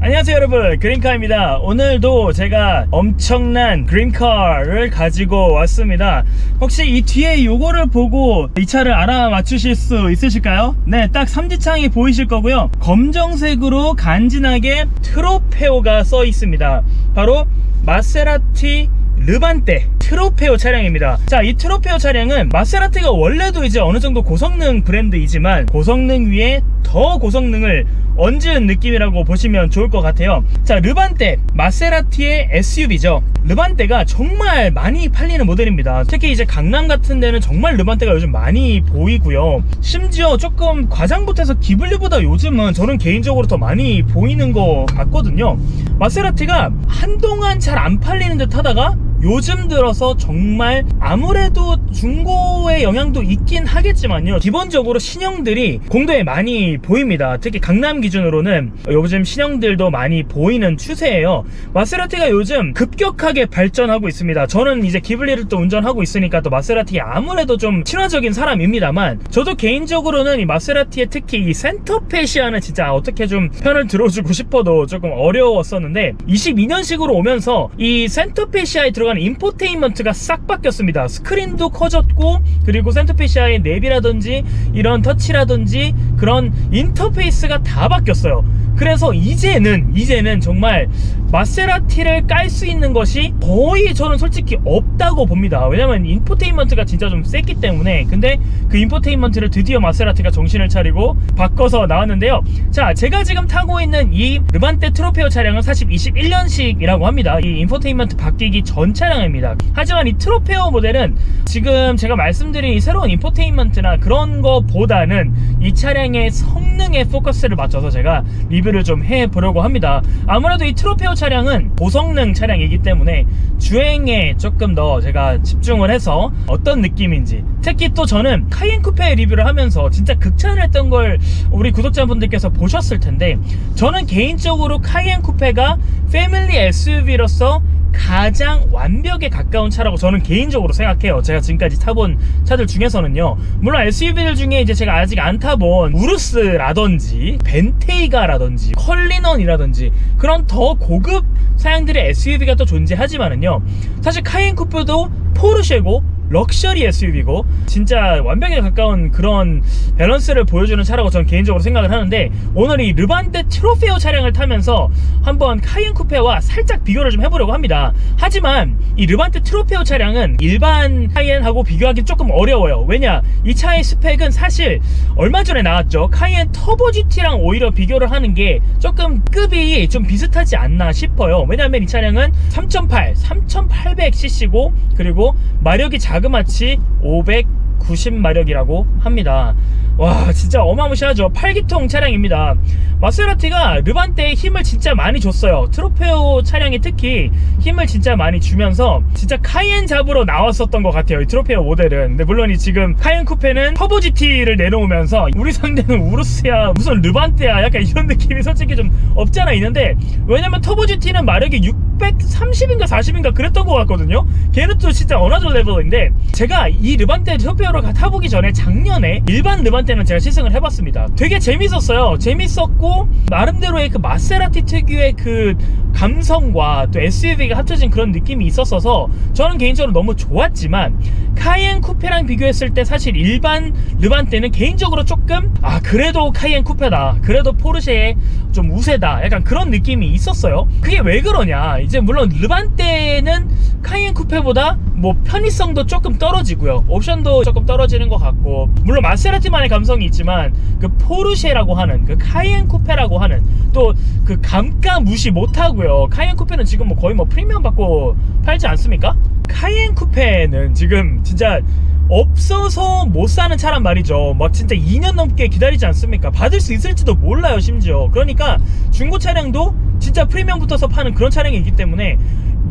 안녕하세요 여러분, 그린카입니다. 오늘도 제가 엄청난 그린카를 가지고 왔습니다. 혹시 이 뒤에 요거를 보고 이 차를 알아맞추실 수 있으실까요? 네, 딱 삼지창이 보이실 거고요. 검정색으로 간지나게 트로페오가 써 있습니다. 바로 마세라티 르반떼 트로페오 차량입니다. 자, 이 트로페오 차량은 마세라티가 원래도 이제 어느 정도 고성능 브랜드이지만 고성능 위에 더 고성능을 얹은 느낌이라고 보시면 좋을 것 같아요. 자, 르반떼, 마세라티의 SUV죠. 르반떼가 정말 많이 팔리는 모델입니다. 특히 이제 강남 같은 데는 정말 르반떼가 요즘 많이 보이고요. 심지어 조금 과장 못해서 기블리보다 요즘은 저는 개인적으로 더 많이 보이는 것 같거든요. 마세라티가 한동안 잘 안 팔리는 듯 하다가 요즘 들어서 정말 아무래도 중고의 영향도 있긴 하겠지만요, 기본적으로 신형들이 공도에 많이 보입니다. 특히 강남 기준으로는 요즘 신형들도 많이 보이는 추세예요. 마세라티가 요즘 급격하게 발전하고 있습니다. 저는 이제 기블리를 또 운전하고 있으니까 또 마세라티에 아무래도 좀 친화적인 사람입니다만, 저도 개인적으로는 이 마세라티의 특히 이 센터페시아는 진짜 어떻게 좀 편을 들어주고 싶어도 조금 어려웠었는데, 22년식으로 오면서 이 센터페시아에 들어간 인포테인먼트가 싹 바뀌었습니다. 스크린도 커졌고, 그리고 센터페시아의 내비라든지 이런 터치라든지 그런 인터페이스가 다 바뀌었어요. 그래서 이제는 정말 마세라티를 깔 수 있는 것이 거의 저는 솔직히 없다고 봅니다. 왜냐면 인포테인먼트가 진짜 좀 셌기 때문에. 근데 그 인포테인먼트를 드디어 마세라티가 정신을 차리고 바꿔서 나왔는데요. 자, 제가 지금 타고 있는 이 르반떼 트로페오 차량은 사실 21년식이라고 합니다. 이 인포테인먼트 바뀌기 전 차량입니다. 하지만 이 트로페오 모델은 지금 제가 말씀드린 이 새로운 인포테인먼트나 그런 거보다는 이 차량의 성능에 포커스를 맞춰서 제가 리뷰를 좀 해보려고 합니다. 아무래도 이 트로페오 차량은 고성능 차량이기 때문에 주행에 조금 더 제가 집중을 해서 어떤 느낌인지, 특히 또 저는 카이엔 쿠페 리뷰를 하면서 진짜 극찬을 했던 걸 우리 구독자분들께서 보셨을 텐데, 저는 개인적으로 카이엔 쿠페가 패밀리 SUV로서 가장 완벽에 가까운 차라고 저는 개인적으로 생각해요. 제가 지금까지 타본 차들 중에서는요. 물론 SUV들 중에 이제 제가 아직 안 타본 우루스라든지 벤테이가라든지 컬리넌이라든지 그런 더 고급 사양들의 SUV가 또 존재하지만은요, 사실 카이엔 쿠페도 포르쉐고 럭셔리 SUV고 진짜 완벽에 가까운 그런 밸런스를 보여주는 차라고 저는 개인적으로 생각을 하는데, 오늘 이 르반떼 트로페오 차량을 타면서 한번 카이엔 쿠페와 살짝 비교를 좀 해보려고 합니다. 하지만 이 르반떼 트로페오 차량은 일반 카이엔하고 비교하기 조금 어려워요. 왜냐, 이 차의 스펙은 사실 얼마 전에 나왔죠. 카이엔 터보 GT랑 오히려 비교를 하는 게 조금 급이 좀 비슷하지 않나 싶어요. 왜냐면 이 차량은 3800cc고 그리고 마력이 자그마치 590마력이라고 합니다. 와, 진짜 어마무시하죠. 8기통 차량입니다. 마세라티가 르반떼에 힘을 진짜 많이 줬어요. 트로페오 차량이 특히 힘을 진짜 많이 주면서 진짜 카이엔 잡으러 나왔었던 것 같아요, 이 트로페오 모델은. 근데 물론 지금 카이엔 쿠페는 터보 GT를 내놓으면서 우리 상대는 우루스야 무슨 르반떼야 약간 이런 느낌이 솔직히 좀 없잖아 있는데, 왜냐면 터보 GT는 마력이 630인가 40인가 그랬던 것 같거든요. 걔는 또 진짜 어나더 레벨인데, 제가 이 르반떼 트로페오를 타보기 전에 작년에 일반 르반떼는 제가 시승을 해봤습니다. 되게 재밌었어요. 재밌었고 나름대로의 그 마세라티 특유의 그 감성과 또 SUV가 합쳐진 그런 느낌이 있었어서 저는 개인적으로 너무 좋았지만, 카이엔 쿠페랑 비교했을 때 사실 일반 르반떼는 개인적으로 조금 그래도 카이엔 쿠페다, 그래도 포르쉐의 좀 우세다, 약간 그런 느낌이 있었어요. 그게 왜 그러냐, 이제 물론 르반떼는 카이엔 쿠페보다 뭐 편의성도 조금 떨어지고요, 옵션도 조금 떨어지는 것 같고, 물론 마세라티만의 감성이 있지만 그 포르쉐라고 하는 그 카이엔 쿠페라고 하는 또 그 감가 무시 못하고요. 카이엔 쿠페는 지금 뭐 거의 뭐 프리미엄 받고 팔지 않습니까? 카이엔 쿠페는 지금 진짜 없어서 못 사는 차란 말이죠. 막 진짜 2년 넘게 기다리지 않습니까? 받을 수 있을지도 몰라요, 심지어. 그러니까 중고 차량도 진짜 프리미엄 붙어서 파는 그런 차량이 있기 때문에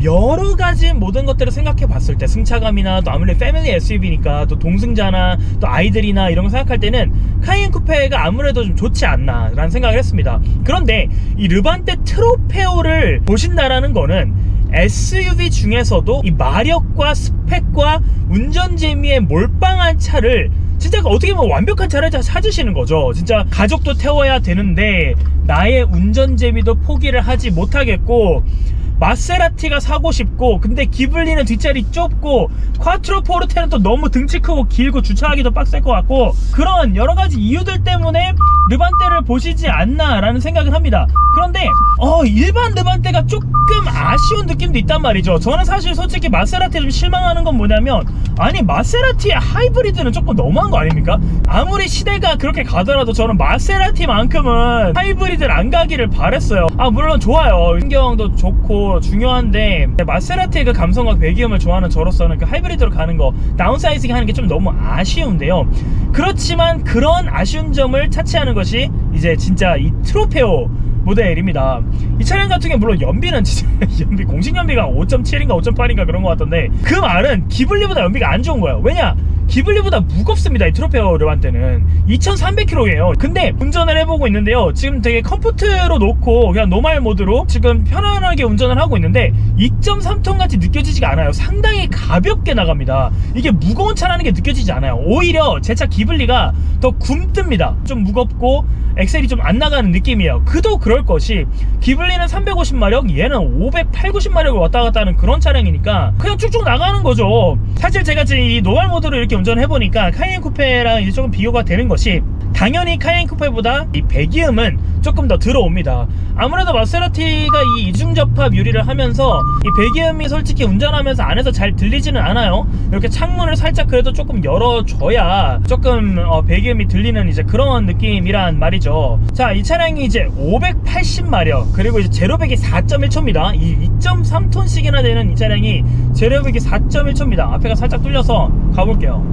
여러 가지 모든 것들을 생각해 봤을 때, 승차감이나 또 아무래도 패밀리 SUV니까 또 동승자나 또 아이들이나 이런 거 생각할 때는 카이엔 쿠페가 아무래도 좀 좋지 않나 라는 생각을 했습니다. 그런데 이 르반떼 트로페오를 보신다라는 거는 SUV 중에서도 이 마력과 스펙과 운전 재미에 몰빵한 차를 진짜 어떻게 보면 완벽한 차를 찾으시는 거죠. 진짜 가족도 태워야 되는데 나의 운전 재미도 포기를 하지 못하겠고, 마세라티가 사고 싶고, 근데 기블리는 뒷자리 좁고, 콰트로 포르테는 또 너무 등치 크고 길고 주차하기도 빡셀 것 같고, 그런 여러가지 이유들 때문에 르반떼를 보시지 않나 라는 생각을 합니다. 그런데 일반 르반떼가 조금 아쉬운 느낌도 있단 말이죠. 저는 사실 솔직히 마세라티에 좀 실망하는 건 뭐냐면, 아니 마세라티의 하이브리드는 조금 너무한 거 아닙니까? 아무리 시대가 그렇게 가더라도 저는 마세라티만큼은 하이브리드를 안 가기를 바랬어요. 물론 좋아요, 환경도 좋고 중요한데, 마세라티의 그 감성과 배기음을 좋아하는 저로서는 그 하이브리드로 가는 거, 다운사이징 하는 게 좀 너무 아쉬운데요. 그렇지만 그런 아쉬운 점을 차치하는 것이 이제 진짜 이 트로페오 모델입니다. 이 차량 같은 경우 물론 연비는 진짜 공식 연비가 5.7인가 5.8인가 그런 것 같던데, 그 말은 기블리보다 연비가 안 좋은 거예요. 왜냐? 기블리보다 무겁습니다. 이 트로페오 르반떼는 2300kg예요 근데 운전을 해보고 있는데요, 지금 되게 컴포트로 놓고 그냥 노말 모드로 지금 편안하게 운전을 하고 있는데 2.3톤 같이 느껴지지가 않아요. 상당히 가볍게 나갑니다. 이게 무거운 차라는 게 느껴지지 않아요. 오히려 제 차 기블리가 더 굼뜹니다. 좀 무겁고 엑셀이 좀 안 나가는 느낌이에요. 그도 그럴 것이, 기블리는 350마력, 얘는 580, 90마력을 왔다 갔다 하는 그런 차량이니까 그냥 쭉쭉 나가는 거죠. 사실 제가 지금 이 노멀 모드로 이렇게 운전을 해보니까 카이엔 쿠페랑 이제 조금 비교가 되는 것이, 당연히 카이엔 쿠페보다 이 배기음은 조금 더 들어옵니다. 아무래도 마세라티가 이 이중접합 유리를 하면서 이 배기음이 솔직히 운전하면서 안에서 잘 들리지는 않아요. 이렇게 창문을 살짝 그래도 조금 열어줘야 조금 배기음이 들리는 이제 그런 느낌이란 말이죠. 자, 이 차량이 이제 580마력, 그리고 이제 제로백이 4.1초입니다. 이 2.3톤씩이나 되는 이 차량이 제로백이 4.1초입니다. 앞에가 살짝 뚫려서 가볼게요.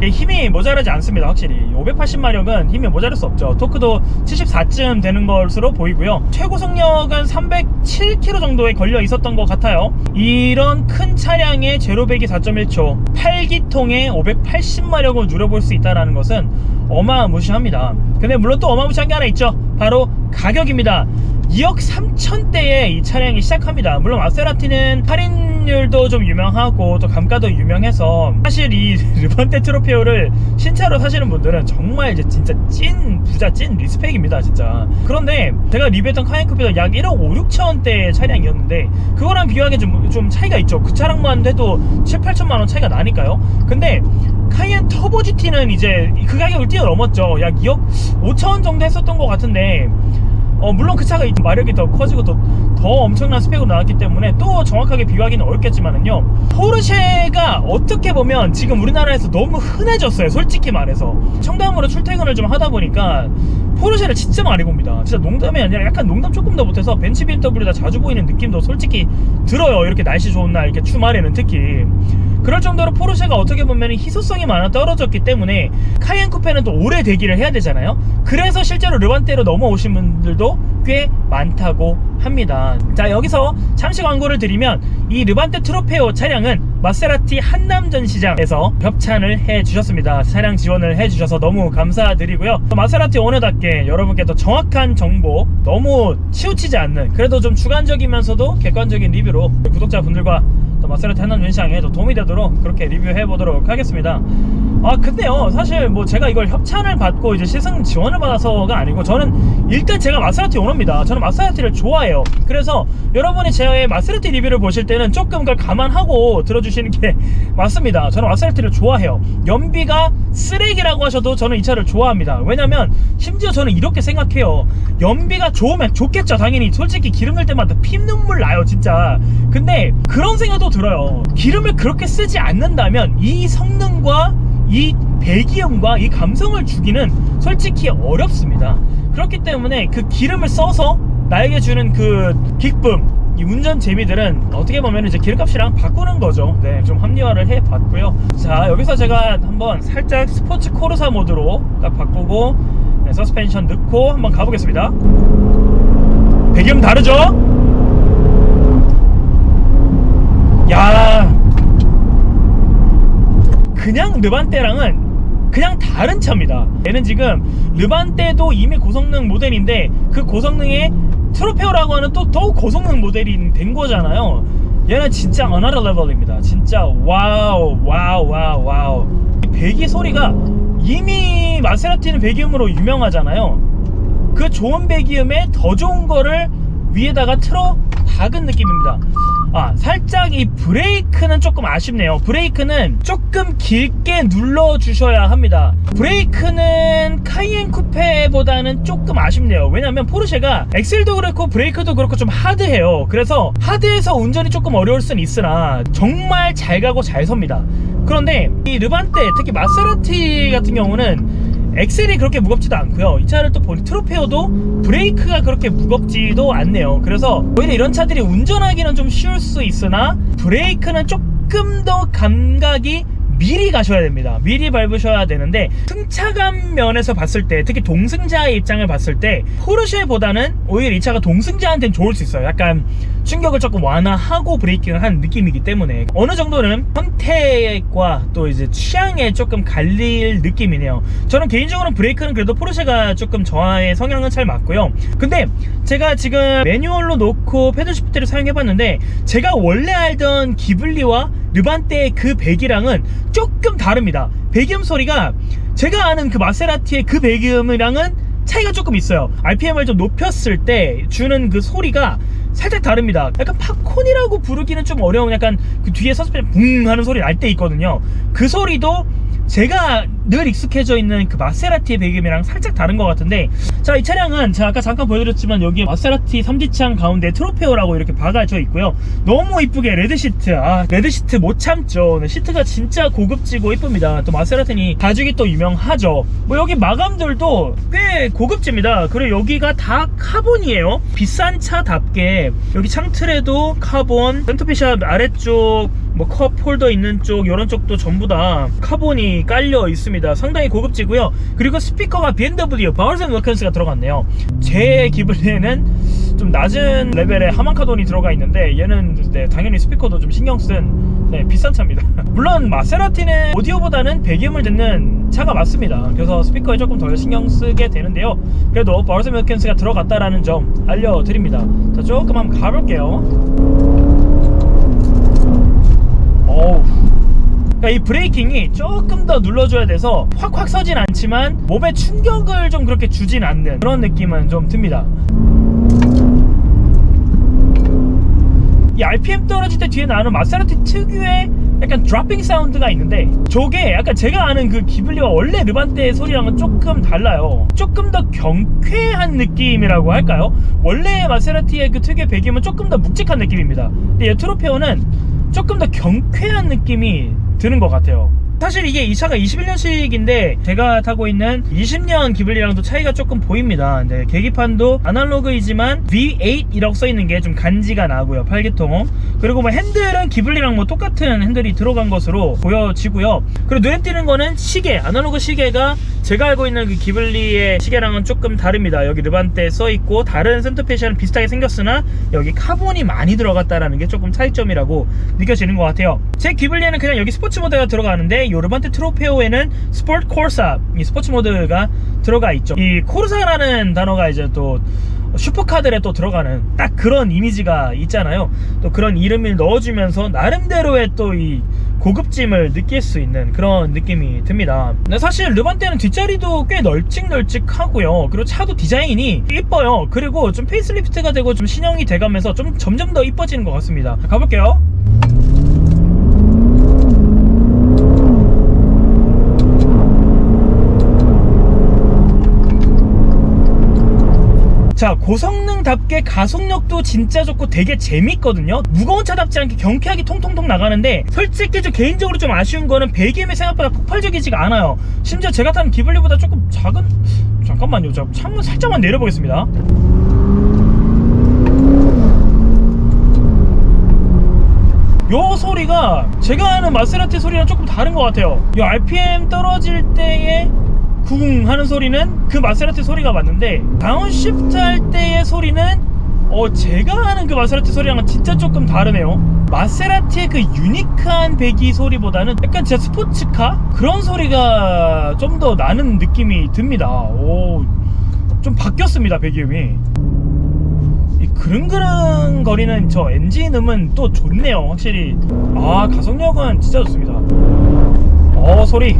힘이 모자라지 않습니다. 확실히 580마력은 힘이 모자랄 수 없죠. 토크도 74쯤 되는 것으로 보이고요. 최고 속력은 307km 정도에 걸려 있었던 것 같아요. 이런 큰 차량의 제로백이 4.1초 8기통에 580마력을 누려볼 수 있다는 것은 어마무시합니다. 근데 물론 또 어마무시한 게 하나 있죠. 바로 가격입니다. 2억 3천대에 이 차량이 시작합니다. 물론 마세라티는 할인율도 좀 유명하고 또 감가도 유명해서, 사실 이 르반떼 트로페오를 신차로 사시는 분들은 정말 이제 진짜 찐 부자, 찐 리스펙입니다 진짜. 그런데 제가 리뷰했던 카이엔 쿠페도 약 1억 5, 6천원대 차량이었는데 그거랑 비교하기에 좀 차이가 있죠. 그 차량만 해도 7, 8천만원 차이가 나니까요. 근데 카이엔 터보 GT는 이제 그 가격을 뛰어넘었죠. 약 2억 5천원 정도 했었던 것 같은데, 물론 그 차가 마력이 더 커지고 더 엄청난 스펙으로 나왔기 때문에 또 정확하게 비교하기는 어렵겠지만은요, 포르쉐가 어떻게 보면 지금 우리나라에서 너무 흔해졌어요. 솔직히 말해서 청담으로 출퇴근을 좀 하다 보니까 포르쉐를 진짜 많이 봅니다. 진짜 농담이 아니라 약간 농담 조금 더 못해서 벤츠 BMW가 자주 보이는 느낌도 솔직히 들어요. 이렇게 날씨 좋은 날, 이렇게 주말에는 특히 그럴 정도로 포르쉐가 어떻게 보면 희소성이 많아 떨어졌기 때문에 카이엔 쿠페는 또 오래 대기를 해야 되잖아요. 그래서 실제로 르반떼로 넘어오신 분들도 꽤 많다고 합니다. 자, 여기서 잠시 광고를 드리면, 이 르반떼 트로페오 차량은 마세라티 한남전시장에서 협찬을 해주셨습니다. 차량 지원을 해주셔서 너무 감사드리고요. 마세라티 오너답게 여러분께 더 정확한 정보, 너무 치우치지 않는, 그래도 좀 주관적이면서도 객관적인 리뷰로 구독자분들과 또 마세라티 한남전시장에 더 도움이 되도록 그렇게 리뷰해 보도록 하겠습니다. 근데요, 사실 뭐 제가 이걸 협찬을 받고 이제 시승 지원을 받아서가 아니고, 저는 일단 제가 마세라티 오너입니다. 저는 마세라티를 좋아해요. 그래서 여러분이 제 마세라티 리뷰를 보실 때는 조금 그걸 감안하고 들어주시는 게 맞습니다. 저는 마세라티를 좋아해요. 연비가 쓰레기라고 하셔도 저는 이 차를 좋아합니다. 왜냐면 심지어 저는 이렇게 생각해요. 연비가 좋으면 좋겠죠. 당연히 솔직히 기름 넣을 때마다 피눈물 나요 진짜. 근데 그런 생각도 들어요. 기름을 그렇게 쓰지 않는다면 이 성능과 이 배기음과 이 감성을 주기는 솔직히 어렵습니다. 그렇기 때문에 그 기름을 써서 나에게 주는 그 기쁨, 이 운전 재미들은 어떻게 보면 이제 기름값이랑 바꾸는 거죠. 네, 좀 합리화를 해봤고요. 자, 여기서 제가 한번 살짝 스포츠 코르사 모드로 딱 바꾸고, 네, 서스펜션 넣고 한번 가보겠습니다. 배기음 다르죠? 야, 그냥 르반떼랑은 그냥 다른 차입니다. 얘는 지금 르반떼도 이미 고성능 모델인데 그 고성능에 트로페오라고 하는 또 더욱 고성능 모델이 된 거잖아요. 얘는 진짜 another level입니다. 진짜 와우. 배기 소리가 이미 마세라티는 배기음으로 유명하잖아요. 그 좋은 배기음에 더 좋은 거를 위에다가 틀어 박은 느낌입니다. 살짝 이 브레이크는 조금 아쉽네요. 브레이크는 조금 길게 눌러주셔야 합니다. 브레이크는 카이엔 쿠페보다는 조금 아쉽네요. 왜냐면 포르쉐가 엑셀도 그렇고 브레이크도 그렇고 좀 하드해요. 그래서 하드해서 운전이 조금 어려울 순 있으나 정말 잘 가고 잘 섭니다. 그런데 이 르반떼, 특히 마세라티 같은 경우는 엑셀이 그렇게 무겁지도 않고요. 이 차를 또 보니 트로페오도 브레이크가 그렇게 무겁지도 않네요. 그래서 오히려 이런 차들이 운전하기는 좀 쉬울 수 있으나 브레이크는 조금 더 감각이 미리 가셔야 됩니다. 미리 밟으셔야 되는데 승차감 면에서 봤을 때, 특히 동승자의 입장을 봤을 때 포르쉐보다는 오히려 이 차가 동승자한테는 좋을 수 있어요. 약간 충격을 조금 완화하고 브레이킹을 하는 느낌이기 때문에 어느 정도는 선택과 또 이제 취향에 조금 갈릴 느낌이네요. 저는 개인적으로 브레이크는 그래도 포르쉐가 조금 저의 성향은 잘 맞고요. 근데 제가 지금 매뉴얼로 놓고 패들 시프트를 사용해봤는데 제가 원래 알던 기블리와 르반떼의 그 배기량은 조금 다릅니다. 배기음 소리가 제가 아는 그 마세라티의 그 배기음이랑은 차이가 조금 있어요. RPM을 좀 높였을 때 주는 그 소리가 살짝 다릅니다. 약간 팝콘이라고 부르기는 좀 어려운, 약간 그 뒤에 서스펜션 붕 하는 소리 날 때 있거든요. 그 소리도 제가 늘 익숙해져 있는 그 마세라티의 배기음이랑 살짝 다른 것 같은데, 자, 이 차량은 제가 아까 잠깐 보여드렸지만 여기에 마세라티 3지창 가운데 트로페오라고 이렇게 박아져 있고요. 너무 이쁘게 레드시트, 레드시트 못 참죠. 네, 시트가 진짜 고급지고 이쁩니다. 또 마세라티니 가죽이 또 유명하죠. 뭐 여기 마감들도 꽤 고급집니다. 그리고 여기가 다 카본이에요. 비싼 차답게 여기 창틀에도 카본, 센터피샵 아래쪽 뭐 컵 홀더 있는 쪽, 이런 쪽도 전부 다 카본이 깔려 있습니다. 상당히 고급지고요. 그리고 스피커가 BMW 바우스 앤 윌킨스가 들어갔네요. 제 기블리에는 좀 낮은 레벨의 하만카돈이 들어가 있는데 얘는 당연히 스피커도 좀 신경 쓴 비싼 차입니다. 물론 마세라티는 오디오보다는 배기음을 듣는 차가 맞습니다. 그래서 스피커에 조금 덜 신경 쓰게 되는데요. 그래도 바우스 앤 윌킨스가 들어갔다라는 점 알려드립니다. 자, 조금 한번 가볼게요. 그러니까 이 브레이킹이 조금 더 눌러줘야 돼서 확확 서진 않지만 몸에 충격을 좀 그렇게 주진 않는 그런 느낌은 좀 듭니다. 이 RPM 떨어질 때 뒤에 나오는 마세라티 특유의 약간 드로핑 사운드가 있는데 저게 약간 제가 아는 그 기블리와 원래 르반떼의 소리랑은 조금 달라요. 조금 더 경쾌한 느낌이라고 할까요? 원래 마세라티의 그 특유의 배기음은 조금 더 묵직한 느낌입니다. 근데 이 트로페오는 조금 더 경쾌한 느낌이 드는 것 같아요. 사실 이게 이 차가 21년식인데 제가 타고 있는 20년 기블리랑도 차이가 조금 보입니다. 근데 계기판도 아날로그이지만 V8이라고 써있는 게 좀 간지가 나고요. 8기통. 그리고 뭐 핸들은 기블리랑 뭐 똑같은 핸들이 들어간 것으로 보여지고요. 그리고 눈에 띄는 거는 시계, 아날로그 시계가 제가 알고 있는 그 기블리의 시계랑은 조금 다릅니다. 여기 르반떼 써있고 다른 센터페시아는 비슷하게 생겼으나 여기 카본이 많이 들어갔다라는 게 조금 차이점이라고 느껴지는 것 같아요. 제 기블리에는 그냥 여기 스포츠 모드가 들어가는데 이 르반떼 트로페오에는 스포츠 코르사, 이 스포츠 모드가 들어가 있죠. 이 코르사라는 단어가 이제 또 슈퍼카들에 또 들어가는 딱 그런 이미지가 있잖아요. 또 그런 이름을 넣어주면서 나름대로의 또 이 고급짐을 느낄 수 있는 그런 느낌이 듭니다. 근데 사실 르반떼는 뒷자리도 꽤 널찍널찍하고요. 그리고 차도 디자인이 이뻐요. 그리고 좀 페이스리프트가 되고 좀 신형이 돼가면서 좀 점점 더 이뻐지는 것 같습니다. 가볼게요. 자, 고성능답게 가속력도 진짜 좋고 되게 재밌거든요. 무거운 차답지 않게 경쾌하게 통통통 나가는데 솔직히 좀 개인적으로 좀 아쉬운 거는 배기음이 생각보다 폭발적이지가 않아요. 심지어 제가 타는 기블리보다 조금 작은... 잠깐만요, 저 창문 살짝만 내려보겠습니다. 요 소리가 제가 아는 마세라티 소리랑 조금 다른 것 같아요. 이 RPM 떨어질 때의 쿵 하는 소리는 그 마세라티 소리가 맞는데 다운시프트 할 때의 소리는 제가 아는 그 마세라티 소리랑은 진짜 조금 다르네요. 마세라티의 그 유니크한 배기 소리보다는 약간 진짜 스포츠카? 그런 소리가 좀 더 나는 느낌이 듭니다. 좀 바뀌었습니다, 배기음이. 이 그릉그릉거리는 저 엔진음은 또 좋네요. 확실히 가속력은 진짜 좋습니다. 소리.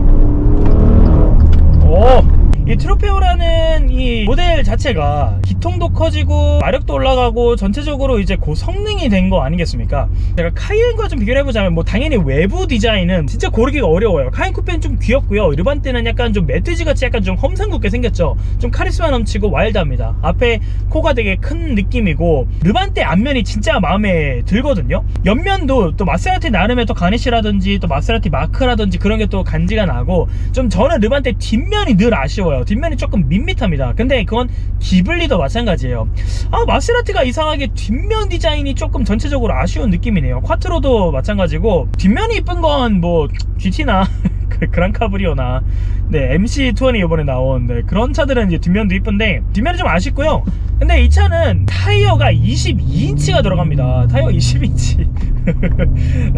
이 트로페오라는 이 모델 자체가 기통도 커지고 마력도 올라가고 전체적으로 이제 고성능이 된 거 아니겠습니까? 제가 카이엔과 좀 비교를 해보자면 뭐 당연히 외부 디자인은 진짜 고르기가 어려워요. 카이엔 쿠페는 좀 귀엽고요. 르반떼는 약간 좀 멧돼지같이 약간 좀 험상궂게 생겼죠. 좀 카리스마 넘치고 와일드합니다. 앞에 코가 되게 큰 느낌이고 르반떼 앞면이 진짜 마음에 들거든요. 옆면도 또 마세라티 나름의 또 가니쉬라든지 또 마세라티 마크라든지 그런 게 또 간지가 나고 좀 저는 르반떼 뒷면이 늘 아쉬워요. 뒷면이 조금 밋밋합니다. 근데 그건 기블리도 마찬가지예요. 마세라티가 이상하게 뒷면 디자인이 조금 전체적으로 아쉬운 느낌이네요. 콰트로도 마찬가지고 뒷면이 이쁜 건 뭐 GT나 그랑카브리오나 MC20 이번에 나온 그런 차들은 이제 뒷면도 이쁜데 뒷면이 좀 아쉽고요. 근데 이 차는 타이어가 22인치가 들어갑니다. 타이어 22인치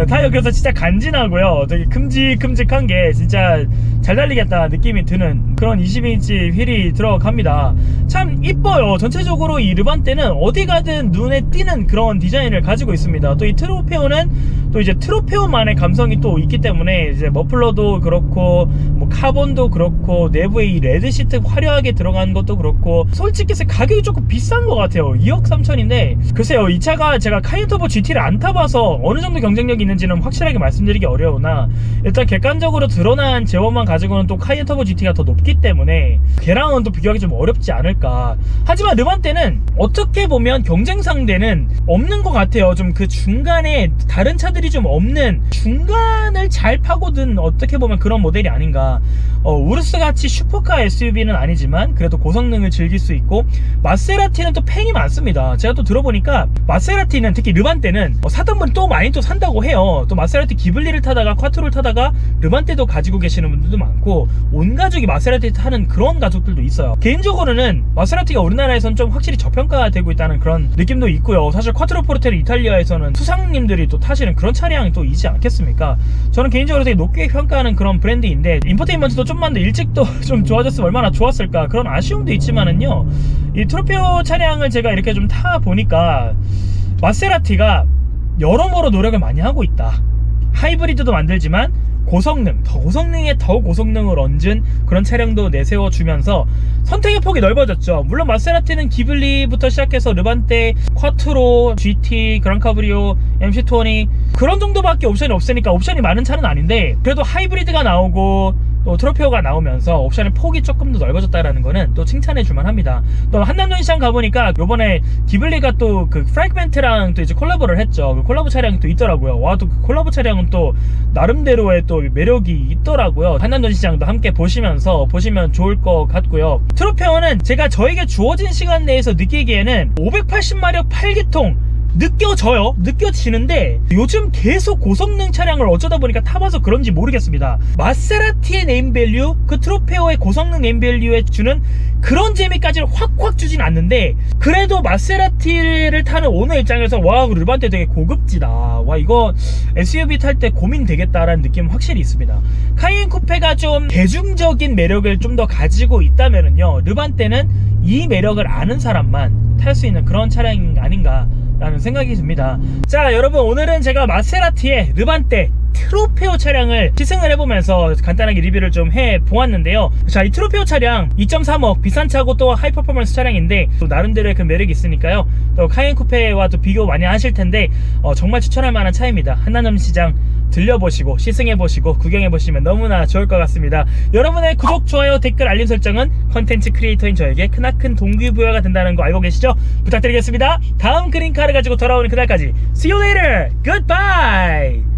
타이어 그래서 진짜 간지나고요. 되게 큼직큼직한 게 진짜 잘 달리겠다 느낌이 드는 그런 22인치 휠이 들어갑니다. 참 이뻐요. 전체적으로 이 르반떼는 어디 가든 눈에 띄는 그런 디자인을 가지고 있습니다. 또 이 트로페오는 또 이제 트로페오만의 감성이 또 있기 때문에 이제 머플러도 그렇고 뭐 카본도 그렇고 내부에 이 레드 시트 화려하게 들어간 것도 그렇고 솔직히 가격이 조금 비싼 것 같아요. 2억 3천인데 글쎄요, 이 차가 제가 카이엔 터보 GT를 안 타봐서 어느 정도 경쟁력이 있는지는 확실하게 말씀드리기 어려우나 일단 객관적으로 드러난 제원만 가지고는 또 카이엔 터보 GT가 더 높기 때문에 걔랑은 또 비교하기 좀 어렵지 않을까. 하지만 르반떼는 어떻게 보면 경쟁 상대는 없는 것 같아요. 좀 그 중간에 다른 차들이 좀 없는 중간을 잘 파고든 어떻게 보면 그런 모델이 아닌가. 우르스같이 슈퍼카 SUV는 아니지만 그래도 고성능을 즐길 수 있고 마세라티는 또 팬이 많습니다. 제가 또 들어보니까 마세라티는 특히 르반떼는 사던 분이 또 많이 또 산다고 해요. 또 마세라티 기블리를 타다가 콰트로를 타다가 르반떼도 가지고 계시는 분들도 많고 온 가족이 마세라티 타는 그런 가족들도 있어요. 개인적으로는 마세라티가 우리나라에선 좀 확실히 저평가되고 있다는 그런 느낌도 있고요. 사실 콰트로 포르테는 이탈리아에서는 수상님들이 또 타시는 그런 차량이 또 있지 않겠습니까? 저는 개인적으로 되게 높게 평가하는 그런 브랜드인데 인포테인먼트도 좀만 더 일찍 또 좀 좋아졌으면 얼마나 좋았을까 그런 아쉬움도 있지만은요, 이 트로페오 차량을 제가 이렇게 좀 타보니까 마세라티가 여러모로 노력을 많이 하고 있다. 하이브리드도 만들지만 고성능, 더 고성능에 더 고성능을 얹은 그런 차량도 내세워주면서 선택의 폭이 넓어졌죠. 물론 마세라티는 기블리부터 시작해서 르반떼, 콰트로, GT, 그랑카브리오, MC20 그런 정도밖에 옵션이 없으니까 옵션이 많은 차는 아닌데 그래도 하이브리드가 나오고 또 트로페오가 나오면서 옵션의 폭이 조금 더 넓어졌다라는 거는 또 칭찬해 줄만 합니다. 또 한남동시장 가보니까 요번에 기블리가 또 그 프래그멘트랑 또 이제 콜라보를 했죠. 그 콜라보 차량이 또 있더라고요. 와, 또 그 콜라보 차량은 또 나름대로의 또 매력이 있더라고요. 한남동시장도 함께 보시면 좋을 것 같고요. 트로페오는 제가 저에게 주어진 시간 내에서 느끼기에는 580마력 8기통 느껴지는데 요즘 계속 고성능 차량을 어쩌다 보니까 타봐서 그런지 모르겠습니다. 마세라티의 네임밸류, 그 트로페오의 고성능 네임밸류에 주는 그런 재미까지는 확 주진 않는데 그래도 마세라티를 타는 오너 입장에서 와, 르반떼 되게 고급지다, 와 이거 SUV 탈 때 고민 되겠다라는 느낌은 확실히 있습니다. 카이엔 쿠페가 좀 대중적인 매력을 좀 더 가지고 있다면은요, 르반떼는 이 매력을 아는 사람만 탈 수 있는 그런 차량이 아닌가 라는 생각이 듭니다. 자, 여러분, 오늘은 제가 마세라티의 르반떼 트로페오 차량을 시승을 해보면서 간단하게 리뷰를 좀 해보았는데요. 자, 이 트로페오 차량 2.3억 비싼 차고 또 하이 퍼포먼스 차량인데 또 나름대로의 그 매력이 있으니까요. 또 카이엔 쿠페와 또 비교 많이 하실 텐데 정말 추천할 만한 차입니다. 한남동시장 들려보시고 시승해보시고 구경해보시면 너무나 좋을 것 같습니다. 여러분의 구독, 좋아요, 댓글, 알림 설정은 컨텐츠 크리에이터인 저에게 크나큰 동기부여가 된다는 거 알고 계시죠? 부탁드리겠습니다. 다음 그린카를 가지고 돌아오는 그날까지 See you later! Goodbye!